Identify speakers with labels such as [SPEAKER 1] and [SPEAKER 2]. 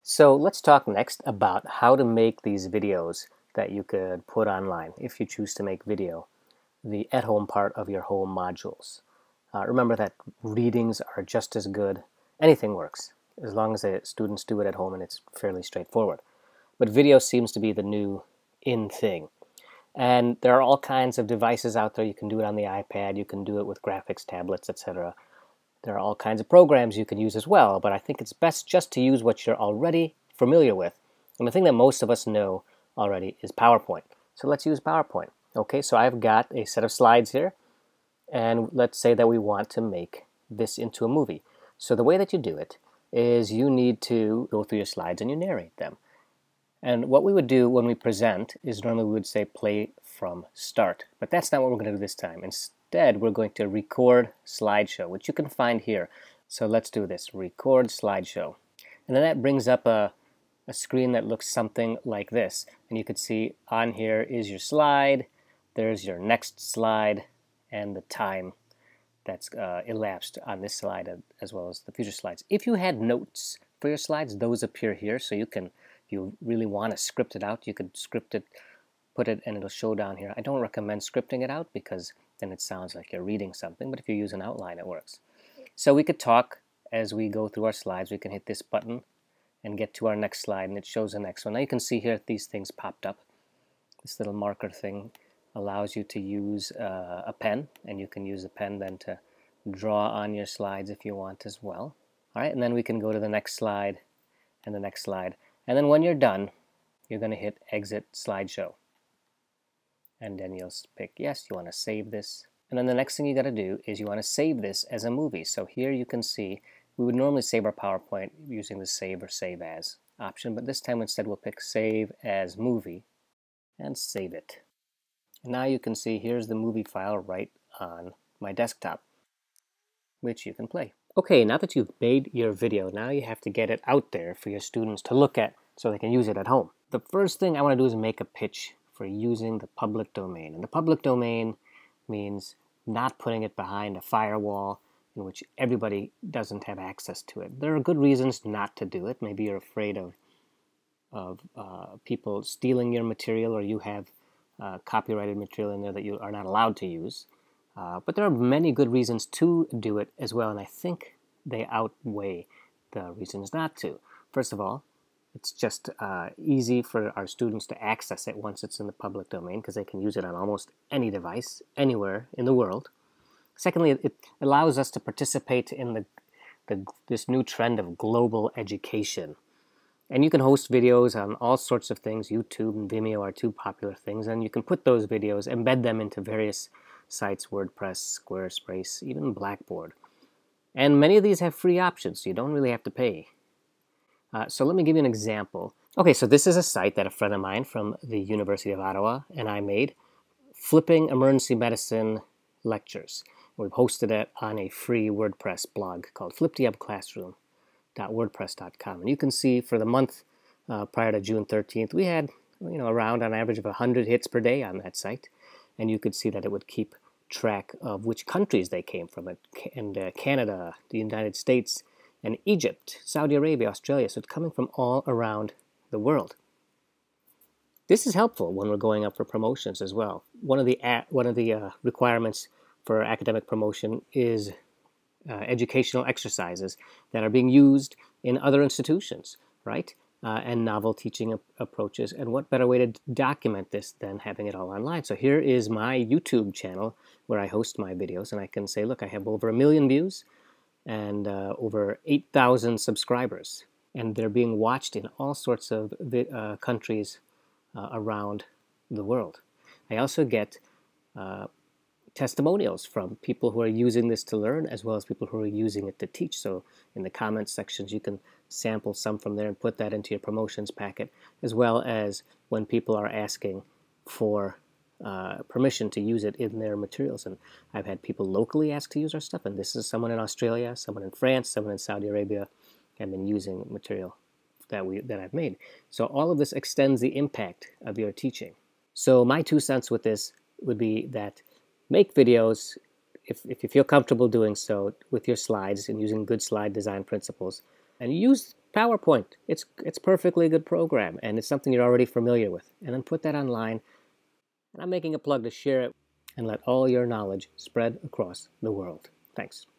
[SPEAKER 1] So let's talk next about how to make these videos that you could put online if you choose to make video, the at-home part of your home modules. Remember that readings are just as good. Anything works, as long as the students do it at home and it's fairly straightforward. But video seems to be the new in thing. And there are all kinds of devices out there. You can do it on the iPad, you can do it with graphics tablets, etc. There are all kinds of programs you can use as well, but I think it's best just to use what you're already familiar with. And the thing that most of us know already is PowerPoint. So let's use PowerPoint. Okay, so I've got a set of slides here, and let's say that we want to make this into a movie. So the way that you do it is you need to go through your slides and you narrate them. And what we would do when we present is normally we would say play from start, but that's not what we're going to do this time. Instead, we're going to record slideshow, which you can find here. So let's do this, record slideshow. And then that brings up a screen that looks something like this. And you can see on here is your slide, there's your next slide, and the time that's elapsed on this slide as well as the future slides. If you had notes for your slides, those appear here, so you can, if you really want to script it out, you could script it, put it, and it'll show down here. I don't recommend scripting it out because then it sounds like you're reading something, but if you use an outline, it works. So we could talk as we go through our slides. We can hit this button and get to our next slide, and it shows the next one. Now you can see here these things popped up. This little marker thing allows you to use a pen, and you can use a pen then to draw on your slides if you want as well. All right, and then we can go to the next slide and the next slide. And then when you're done, you're going to hit Exit Slideshow. And then you'll pick yes, you want to save this. And then the next thing you got to do is you want to save this as a movie. So here you can see we would normally save our PowerPoint using the save or save as option, but this time instead we'll pick save as movie and save it. And now you can see here's the movie file right on my desktop, which you can play. Okay, now that you've made your video, now you have to get it out there for your students to look at so they can use it at home. The first thing I want to do is make a pitch for using the public domain. And the public domain means not putting it behind a firewall in which everybody doesn't have access to it. There are good reasons not to do it. Maybe you're afraid of people stealing your material, or you have copyrighted material in there that you are not allowed to use. But there are many good reasons to do it as well, and I think they outweigh the reasons not to. First of all, it's just easy for our students to access it once it's in the public domain because they can use it on almost any device, anywhere in the world. Secondly, it allows us to participate in this new trend of global education. And you can host videos on all sorts of things. YouTube and Vimeo are two popular things, and you can put those videos, embed them into various sites, WordPress, Squarespace, even Blackboard. And many of these have free options, so you don't really have to pay. So let me give you an example. Okay, so this is a site that a friend of mine from the University of Ottawa and I made, Flipping Emergency Medicine Lectures. We've hosted it on a free WordPress blog called fliptheupclassroom.wordpress.com. And you can see for the month prior to June 13th, we had around on average of 100 hits per day on that site. And you could see that it would keep track of which countries they came from, and Canada, the United States, and Egypt, Saudi Arabia, Australia. So it's coming from all around the world. This is helpful when we're going up for promotions as well. One of the requirements for academic promotion is educational exercises that are being used in other institutions, right? And novel teaching approaches. And what better way to document this than having it all online? So here is my YouTube channel where I host my videos, and I can say, look, I have over 1 million views and over 8,000 subscribers. And they're being watched in all sorts of countries around the world. I also get testimonials from people who are using this to learn, as well as people who are using it to teach. So in the comments sections, you can sample some from there and put that into your promotions packet, as well as when people are asking for permission to use it in their materials. And I've had people locally ask to use our stuff, and this is someone in Australia, someone in France, someone in Saudi Arabia, have been using material that I've made. So all of this extends the impact of your teaching. So my 2 cents with this would be that make videos if you feel comfortable doing so with your slides and using good slide design principles, and use PowerPoint. It's perfectly good program, and it's something you're already familiar with. And then put that online. And I'm making a plug to share it and let all your knowledge spread across the world. Thanks.